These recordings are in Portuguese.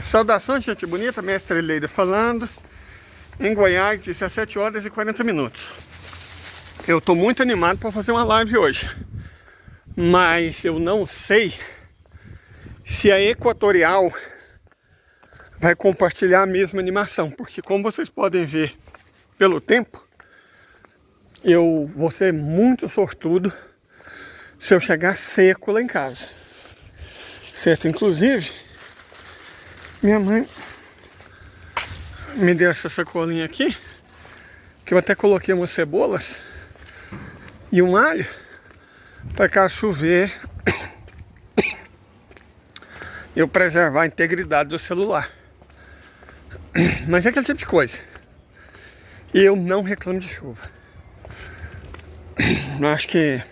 Saudações, gente bonita, mestre Leida falando. Em Goiás, 17 horas e 40 minutos. Eu tô muito animado para fazer uma live hoje. Mas eu não sei se a Equatorial vai compartilhar a mesma animação. Porque como vocês podem ver pelo tempo, eu vou ser muito sortudo se eu chegar seco lá em casa. Certo? Inclusive, minha mãe me deu essa sacolinha aqui, que eu até coloquei umas cebolas e um alho para caso chover eu preservar a integridade do celular. Mas é aquele tipo de coisa. Eu não reclamo de chuva. Eu acho que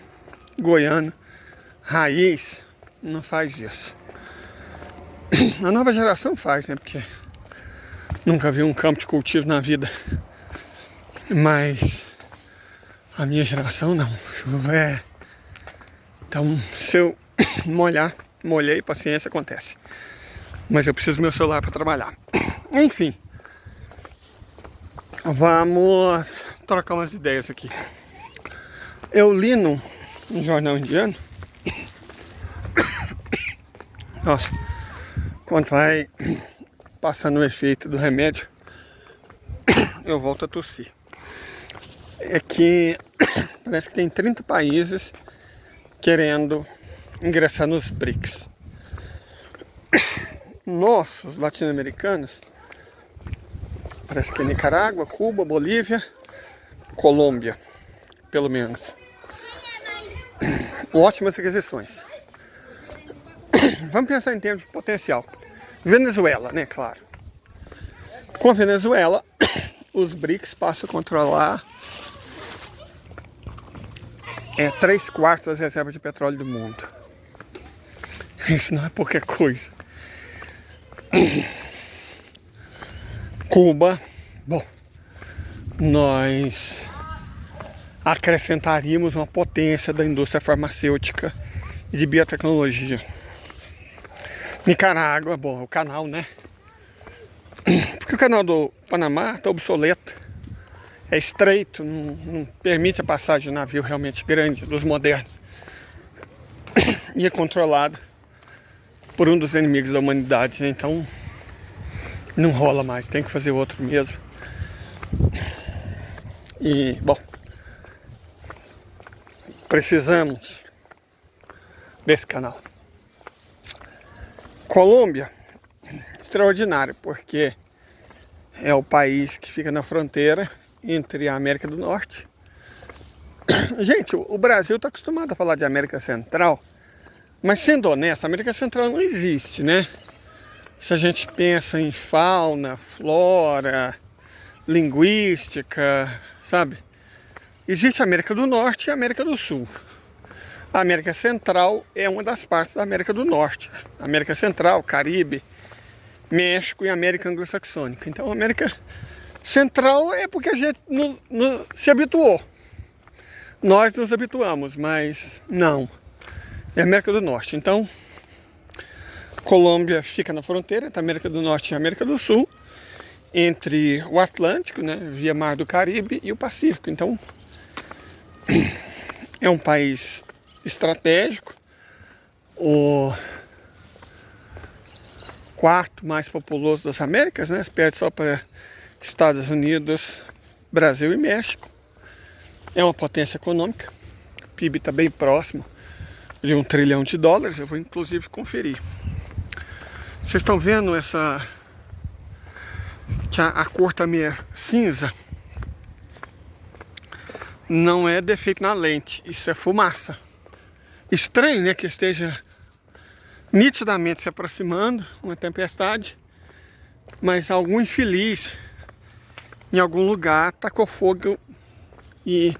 goiano, raiz, não faz isso. A nova geração faz, né? Porque nunca vi um campo de cultivo na vida. Mas a minha geração não. Chuva é... Então, se eu molhei, paciência, acontece. Mas eu preciso do meu celular para trabalhar. Enfim. Vamos trocar umas ideias aqui. Eu li num jornal indiano. Nossa, quando vai passando o efeito do remédio, eu volto a tossir. É que parece que tem 30 países querendo ingressar nos BRICS. Nós, os latino-americanos, parece que é Nicarágua, Cuba, Bolívia, Colômbia, pelo menos. Ótimas aquisições. Vamos pensar em termos de potencial. Venezuela, né, claro. Com a Venezuela, os BRICS passam a controlar 3/4 das reservas de petróleo do mundo. Isso não é pouca coisa. Cuba, bom, nós acrescentaríamos uma potência da indústria farmacêutica e de biotecnologia. Nicarágua, bom, o canal, né? Porque o canal do Panamá está obsoleto, é estreito, não permite a passagem de navio realmente grande, dos modernos. E é controlado por um dos inimigos da humanidade, né? Então não rola mais, tem que fazer outro mesmo. E, bom, precisamos desse canal. Colômbia, extraordinário, porque é o país que fica na fronteira entre a América do Norte. Gente, o Brasil está acostumado a falar de América Central, mas sendo honesto, a América Central não existe, né? Se a gente pensa em fauna, flora, linguística, sabe? Existe a América do Norte e a América do Sul. A América Central é uma das partes da América do Norte. América Central, Caribe, México e América Anglo-Saxônica. Então a América Central é porque a gente se habituou. Nós nos habituamos, mas não. É a América do Norte. Então, Colômbia fica na fronteira entre a América do Norte e a América do Sul, entre o Atlântico, né, via Mar do Caribe, e o Pacífico. Então, é um país estratégico, o quarto mais populoso das Américas, né? Perde só para Estados Unidos, Brasil e México. É uma potência econômica. O PIB está bem próximo de $1 trilhão. Eu vou inclusive conferir. Vocês estão vendo essa que a cor está meio cinza? Não é defeito na lente, isso é fumaça. Estranho, né, que esteja nitidamente se aproximando uma tempestade, mas algum infeliz em algum lugar tacou fogo. E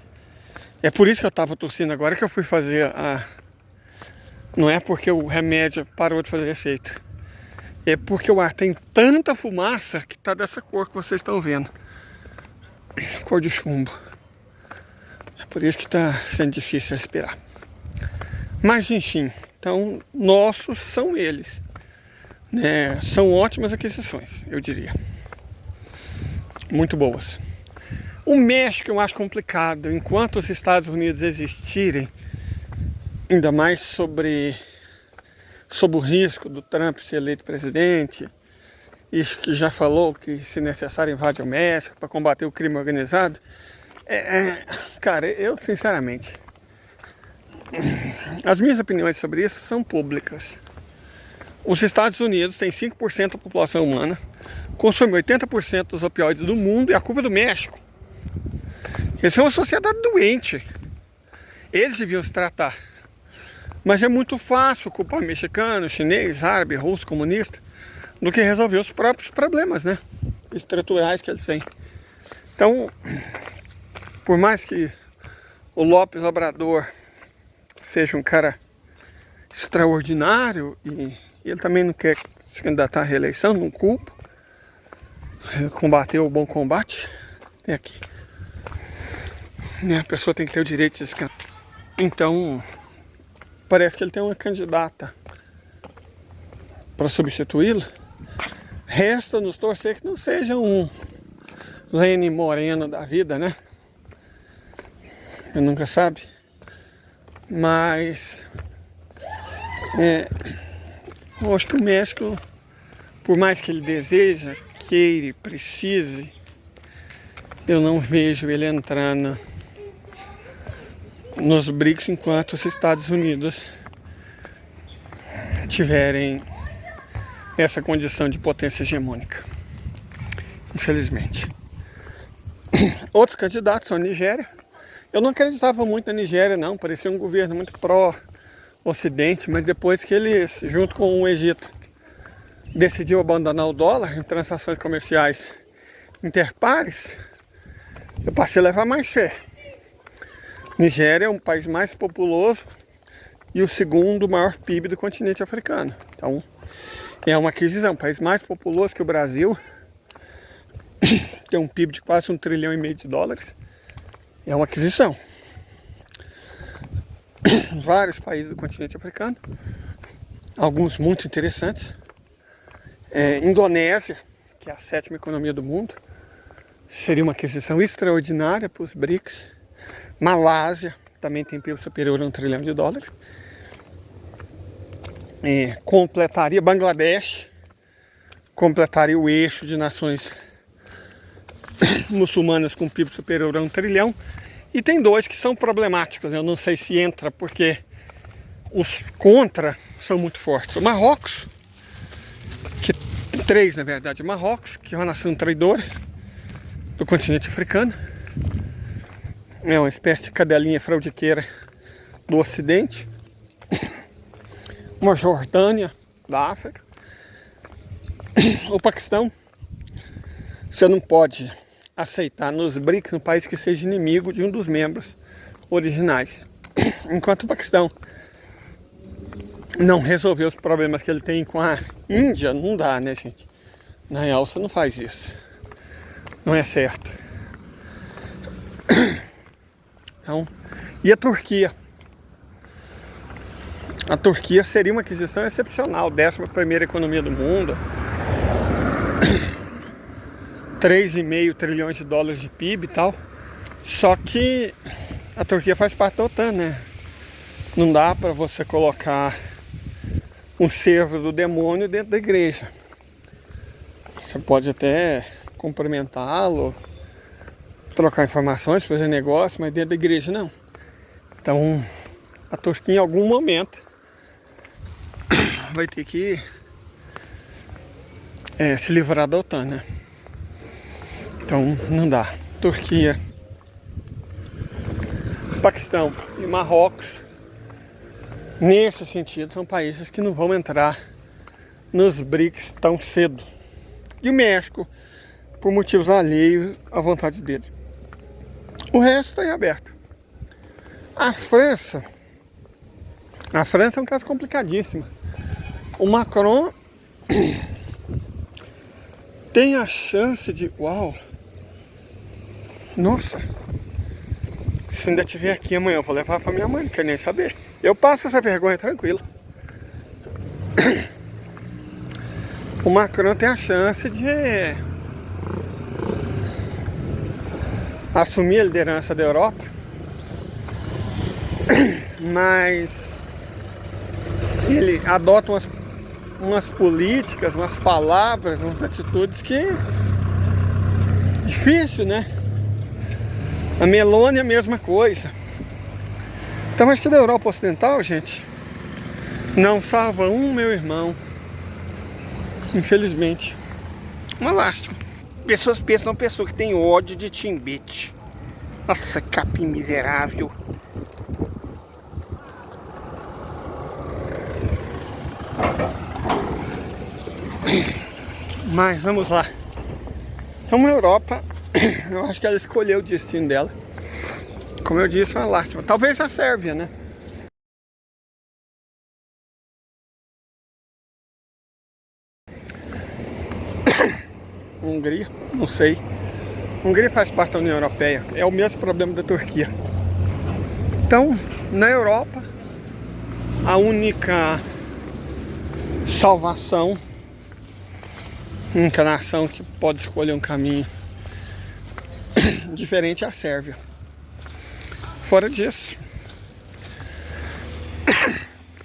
é por isso que eu estava tossindo agora, que eu fui fazer a... Não é porque o remédio parou de fazer efeito, é porque o ar tem tanta fumaça que está dessa cor que vocês estão vendo, cor de chumbo. É por isso que está sendo difícil respirar. Mas enfim, então nossos são eles. né? São ótimas aquisições, eu diria. Muito boas. O México eu acho complicado. Enquanto os Estados Unidos existirem, ainda mais sobre o risco do Trump ser eleito presidente, e que já falou que, se necessário, invade o México para combater o crime organizado. Cara, eu sinceramente, as minhas opiniões sobre isso são públicas. Os Estados Unidos têm 5% da população humana, consome 80% dos opioides do mundo, e a culpa é do México. Eles são uma sociedade doente. Eles deviam se tratar. Mas é muito fácil culpar mexicano, chinês, árabe, russo, comunista, do que resolver os próprios problemas, né? Estruturais que eles têm. Então, por mais que o López Obrador seja um cara extraordinário, e ele também não quer se candidatar à reeleição, não culpa. Ele combateu o bom combate. Tem aqui. A pessoa tem que ter o direito de descansar. Então, parece que ele tem uma candidata para substituí-lo. Resta nos torcer que não seja um Lenin Moreno da vida, né? Eu nunca sabe. Mas eu acho que o México, por mais que ele deseja, queira e precise, eu não vejo ele entrando nos BRICS enquanto os Estados Unidos tiverem essa condição de potência hegemônica, infelizmente. Outros candidatos são a Nigéria. Eu não acreditava muito na Nigéria, não, parecia um governo muito pró-Ocidente, mas depois que eles, junto com o Egito, decidiu abandonar o dólar em transações comerciais interpares, eu passei a levar mais fé. Nigéria é um país mais populoso e o segundo maior PIB do continente africano. Então, é uma aquisição. Um país mais populoso que o Brasil, tem um PIB de quase 1,5 trilhão de dólares. É uma aquisição. Vários países do continente africano, alguns muito interessantes. Indonésia, que é a 7ª economia do mundo, seria uma aquisição extraordinária para os BRICS. Malásia também tem PIB superior a 1 trilhão de dólares. Completaria Bangladesh, completaria o eixo de nações muçulmanas com PIB superior a 1 trilhão. E tem dois que são problemáticos, eu não sei se entra porque os contra são muito fortes. O Marrocos, três na verdade, Marrocos, que é uma nação traidora do continente africano, é uma espécie de cadelinha fraudiqueira do Ocidente. Uma Jordânia da África. O Paquistão, você não pode aceitar nos BRICS um país que seja inimigo de um dos membros originais. Enquanto o Paquistão não resolver os problemas que ele tem com a Índia, não dá, né, gente? Na real, você não faz isso. Não é certo. Então, e a Turquia? A Turquia seria uma aquisição excepcional, 11ª economia do mundo, 3,5 trilhões de dólares de PIB e tal. Só que a Turquia faz parte da OTAN, né? Não dá para você colocar um servo do demônio dentro da igreja. Você pode até cumprimentá-lo, trocar informações, fazer negócio, mas dentro da igreja não. Então, a Turquia em algum momento vai ter que se livrar da OTAN, né? Então, não dá. Turquia, Paquistão e Marrocos, nesse sentido, são países que não vão entrar nos BRICS tão cedo. E o México, por motivos alheios à vontade dele. O resto está em aberto. A França é um caso complicadíssimo. O Macron tem a chance de... Uau! Nossa! Se ainda estiver aqui amanhã, eu vou levar para minha mãe, não quer nem saber. Eu passo essa vergonha tranquilo. o Macron tem a chance de assumir a liderança da Europa, mas ele adota umas políticas, umas palavras, umas atitudes que difícil, né? A Meloni é a mesma coisa. Então acho que da Europa Ocidental, gente, não salva meu irmão. Infelizmente. Uma lástima. Pessoas pensam uma pessoa que tem ódio de Timbit. Nossa, capim miserável. Mas vamos lá. Então a Europa, eu acho que ela escolheu o destino dela. Como eu disse, uma lástima. Talvez a Sérvia, né? Hungria, não sei. Hungria faz parte da União Europeia. É o mesmo problema da Turquia. Então, na Europa, a única salvação, a única nação que pode escolher um caminho diferente é a Sérvia. Fora disso,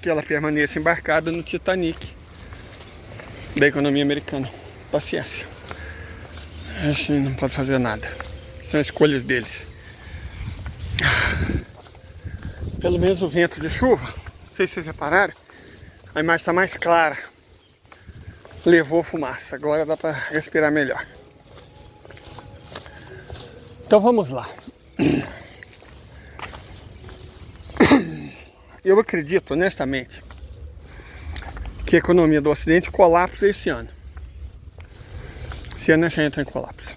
que ela permaneça embarcada no Titanic da economia americana. Paciência. A gente não pode fazer nada. São escolhas deles. Pelo menos o vento de chuva, não sei se vocês repararam, a imagem está mais clara. Levou fumaça, agora dá para respirar melhor. Então vamos lá. Eu acredito, honestamente, que a economia do Ocidente colapsa esse ano. Esse ano a gente entra em colapso.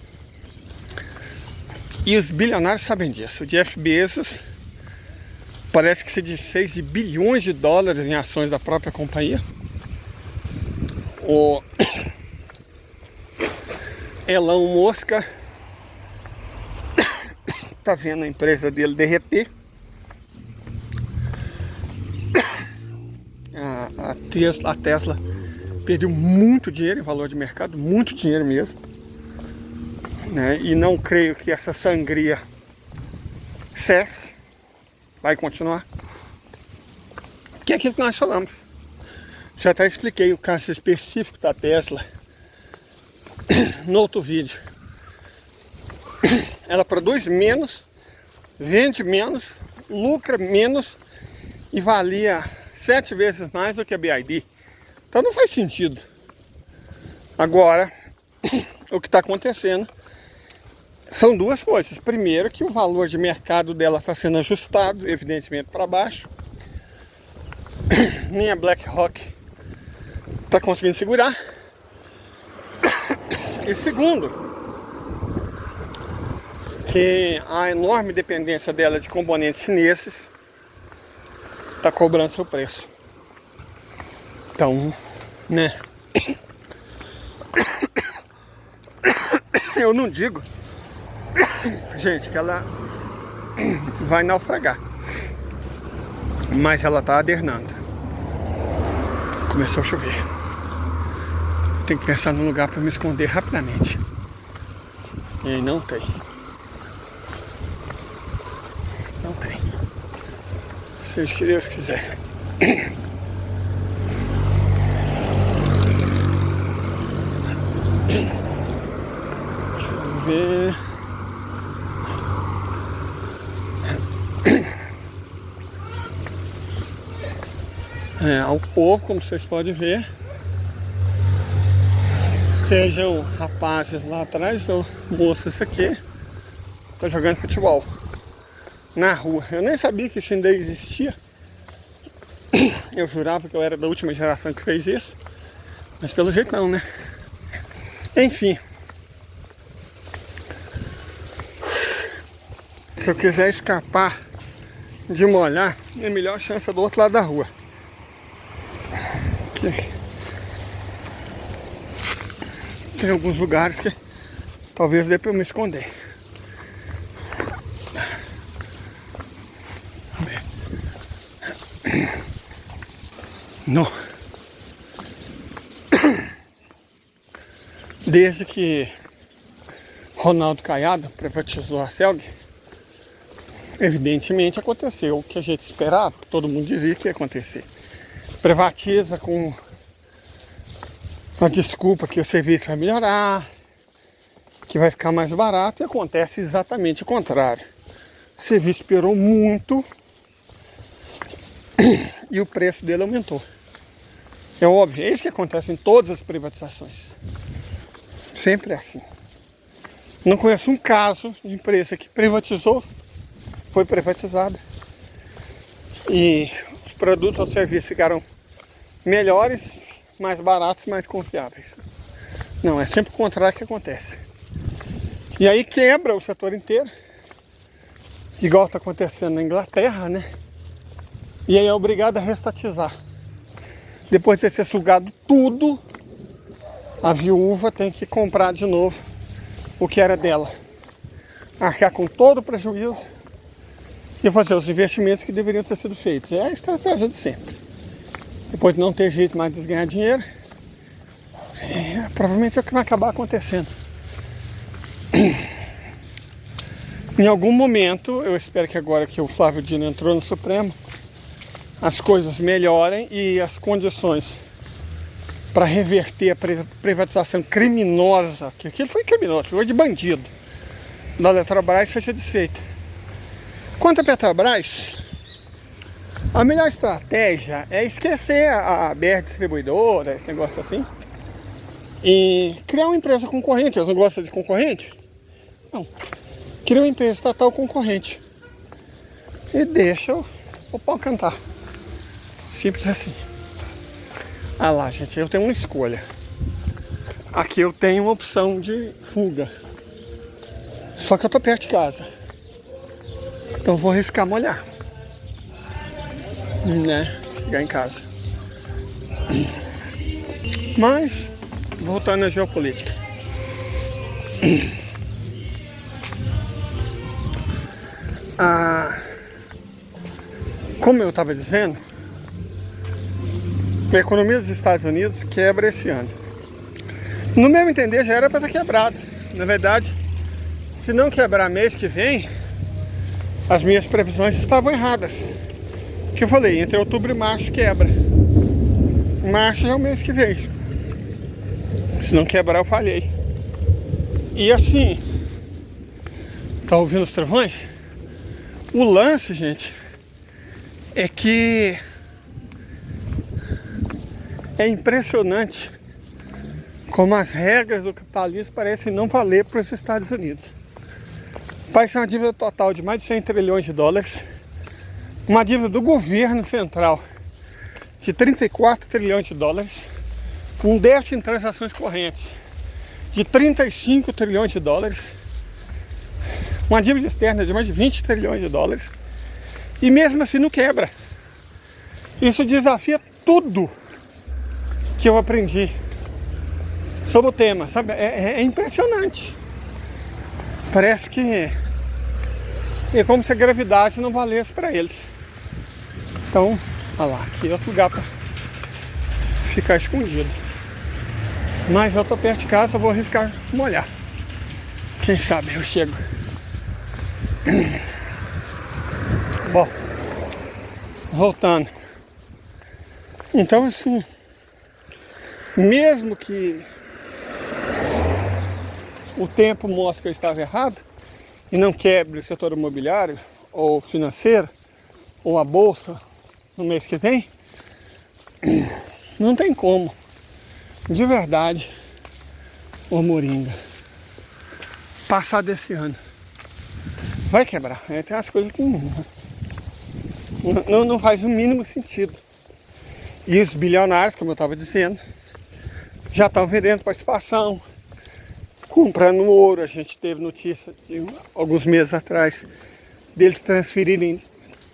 E os bilionários sabem disso. O Jeff Bezos parece que se desfez de bilhões de dólares em ações da própria companhia. O Elon Musk tá vendo a empresa dele derreter. A Tesla perdeu muito dinheiro em valor de mercado, muito dinheiro mesmo, né? E não creio que essa sangria cesse, vai continuar. Que é aquilo que nós falamos. Já até expliquei o caso específico da Tesla no outro vídeo. Ela produz menos, vende menos, lucra menos e valia 7 vezes mais do que a BYD. Então não faz sentido. Agora, o que está acontecendo são duas coisas. Primeiro, que o valor de mercado dela está sendo ajustado, evidentemente, para baixo. Nem a BlackRock está conseguindo segurar. E segundo, que a enorme dependência dela de componentes chineses está cobrando seu preço. Então, né? Eu não digo, gente, que ela vai naufragar, mas ela tá adernando. Começou a chover. Tem que pensar num lugar para me esconder rapidamente. E aí não tem. Não tem. Seja o que Deus quiser. Ver. Ao povo, como vocês podem ver, sejam rapazes lá atrás ou moças aqui, tá jogando futebol na rua. Eu nem sabia que isso ainda existia. Eu jurava que eu era da última geração que fez isso, mas pelo jeito não, né? Enfim. Se eu quiser escapar de molhar, é melhor chance do outro lado da rua. Aqui. Tem alguns lugares que talvez dê para eu me esconder. Não. Desde que Ronaldo Caiado privatizou a Celg, evidentemente aconteceu o que a gente esperava, que todo mundo dizia que ia acontecer. Privatiza com a desculpa que o serviço vai melhorar, que vai ficar mais barato, e acontece exatamente o contrário. O serviço piorou muito e o preço dele aumentou. É óbvio, é isso que acontece em todas as privatizações. Sempre é assim. Não conheço um caso de empresa que privatizou, foi privatizada, e os produtos ou serviços ficaram melhores, mais baratos, mais confiáveis. Não, é sempre o contrário que acontece. E aí quebra o setor inteiro, igual está acontecendo na Inglaterra, né? E aí é obrigado a restatizar. Depois de ser sugado tudo, a viúva tem que comprar de novo o que era dela. Arcar com todo o prejuízo e fazer os investimentos que deveriam ter sido feitos. É a estratégia de sempre. Depois de não ter jeito mais de ganhar dinheiro, provavelmente é o que vai acabar acontecendo. Em algum momento, eu espero que agora que o Flávio Dino entrou no Supremo, as coisas melhorem e as condições para reverter a privatização criminosa, que aquilo foi criminoso, foi de bandido, da Petrobras, seja desfeita. Quanto à Petrobras, a melhor estratégia é esquecer a BR Distribuidora, esse negócio assim, e criar uma empresa concorrente. Eles não gostam de concorrente? Não. Cria uma empresa estatal concorrente e deixa o pau cantar. Simples assim. Ah lá, gente, eu tenho uma escolha. Aqui eu tenho uma opção de fuga. Só que eu tô perto de casa. Então eu vou arriscar molhar, né? Chegar em casa. Mas, voltando à geopolítica. Como eu estava dizendo, a economia dos Estados Unidos quebra esse ano. No meu entender, já era para estar quebrado. Na verdade, se não quebrar mês que vem, as minhas previsões estavam erradas. Que eu falei, entre outubro e março quebra. Março é o mês que vem. Se não quebrar, eu falhei. E assim, tá ouvindo os trovões? O lance, gente, é que é impressionante como as regras do capitalismo parecem não valer para os Estados Unidos. O país tem uma dívida total de mais de 100 trilhões de dólares, uma dívida do governo central de 34 trilhões de dólares, um déficit em transações correntes de 35 trilhões de dólares, uma dívida externa de mais de 20 trilhões de dólares, e mesmo assim não quebra. Isso desafia tudo que eu aprendi sobre o tema, sabe? É impressionante. Parece que é como se a gravidade não valesse para eles. Então, olha lá, aqui é outro lugar para ficar escondido. Mas eu tô perto de casa, eu vou arriscar molhar. Quem sabe eu chego. Bom, voltando. Então assim, mesmo que o tempo mostre que eu estava errado e não quebre o setor imobiliário ou financeiro ou a bolsa no mês que vem, não tem como, de verdade, o Moringa passar desse ano. Vai quebrar. Tem as coisas que não faz o mínimo sentido. E os bilionários, como eu estava dizendo, já estão vendendo participação, comprando ouro. A gente teve notícia de alguns meses atrás deles transferirem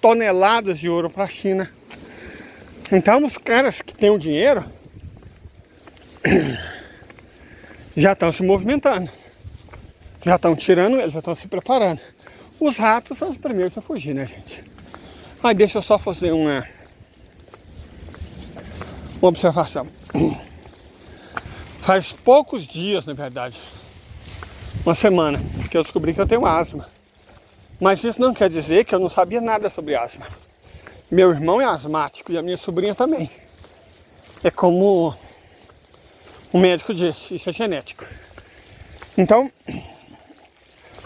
toneladas de ouro para a China. Então os caras que têm o dinheiro já estão se movimentando, já estão tirando eles, já estão se preparando. Os ratos são os primeiros a fugir, né, gente? Mas deixa eu só fazer uma observação. Faz poucos dias, na verdade, uma semana, que eu descobri que eu tenho asma. Mas isso não quer dizer que eu não sabia nada sobre asma. Meu irmão é asmático e a minha sobrinha também. É como o médico disse, isso é genético. Então,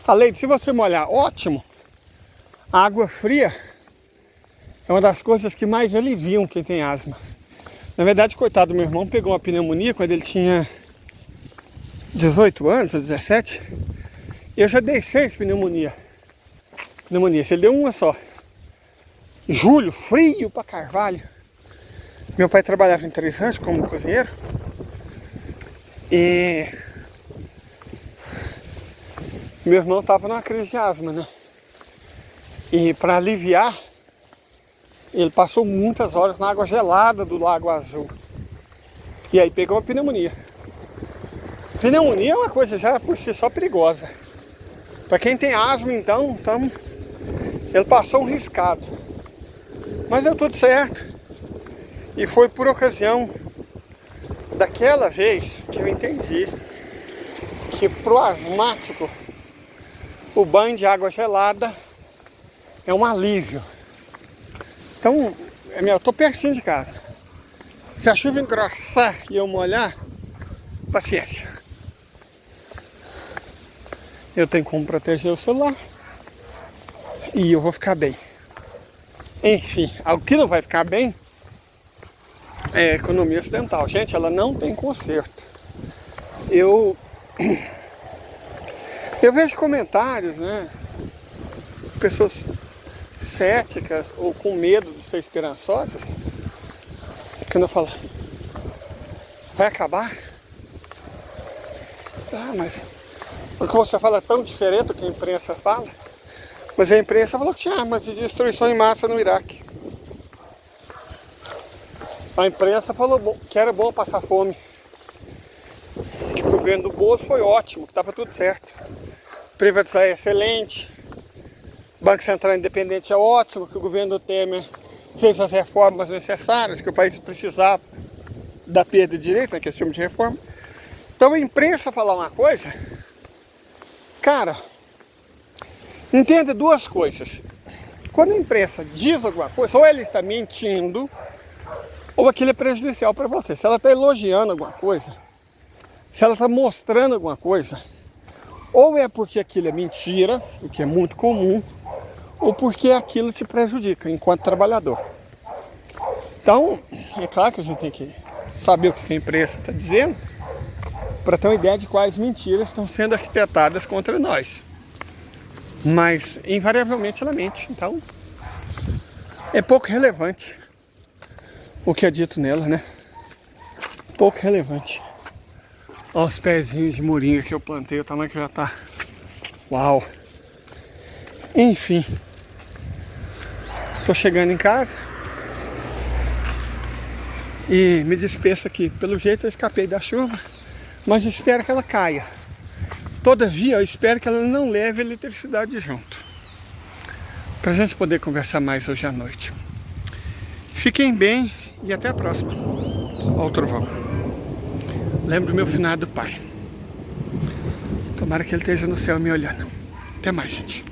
a Leide, se você molhar, ótimo. A água fria é uma das coisas que mais aliviam quem tem asma. Na verdade, coitado do meu irmão, pegou uma pneumonia quando ele tinha 18 anos, ou 17. Eu já dei 6 pneumonias. Se ele deu uma só. Julho, frio pra carvalho. Meu pai trabalhava em 3 ranchos como cozinheiro. E meu irmão tava numa crise de asma, né? E para aliviar, ele passou muitas horas na água gelada do Lago Azul. E aí pegou uma pneumonia. Pneumonia é uma coisa já por si só perigosa. Para quem tem asma, então, ele passou um riscado. Mas deu tudo certo. E foi por ocasião daquela vez que eu entendi que pro asmático o banho de água gelada é um alívio. Então, eu tô pertinho de casa. Se a chuva engrossar e eu molhar, paciência. Eu tenho como proteger o celular e eu vou ficar bem. Enfim, o que não vai ficar bem é a economia ocidental. Gente, ela não tem conserto. Eu vejo comentários, né? Pessoas céticas ou com medo de ser esperançosas, quando eu falo, vai acabar? Ah, mas o que você fala é tão diferente do que a imprensa fala. Mas a imprensa falou que tinha armas de destruição em massa no Iraque. A imprensa falou que era bom passar fome, que o governo do Bozo foi ótimo, que estava tudo certo. Privatizar é excelente. Banco Central Independente é ótimo, que o governo do Temer fez as reformas necessárias, que o país precisava da perda de direitos, né, que é chama de reforma. Então a imprensa falar uma coisa, cara, entenda duas coisas. Quando a imprensa diz alguma coisa, ou ela está mentindo, ou aquilo é prejudicial para você. Se ela está elogiando alguma coisa, se ela está mostrando alguma coisa, ou é porque aquilo é mentira, o que é muito comum, ou porque aquilo te prejudica enquanto trabalhador. Então, é claro que a gente tem que saber o que a imprensa está dizendo para ter uma ideia de quais mentiras estão sendo arquitetadas contra nós. Mas, invariavelmente, ela mente. Então, é pouco relevante o que é dito nela, né? Pouco relevante. Olha os pezinhos de moringa que eu plantei, o tamanho que já tá. Uau! Enfim. Tô chegando em casa. E me despeço aqui. Pelo jeito eu escapei da chuva, mas espero que ela caia. Todavia, eu espero que ela não leve a eletricidade junto. Pra gente poder conversar mais hoje à noite. Fiquem bem e até a próxima. Olha o trovão. Lembro do meu finado pai. Tomara que ele esteja no céu me olhando. Até mais, gente.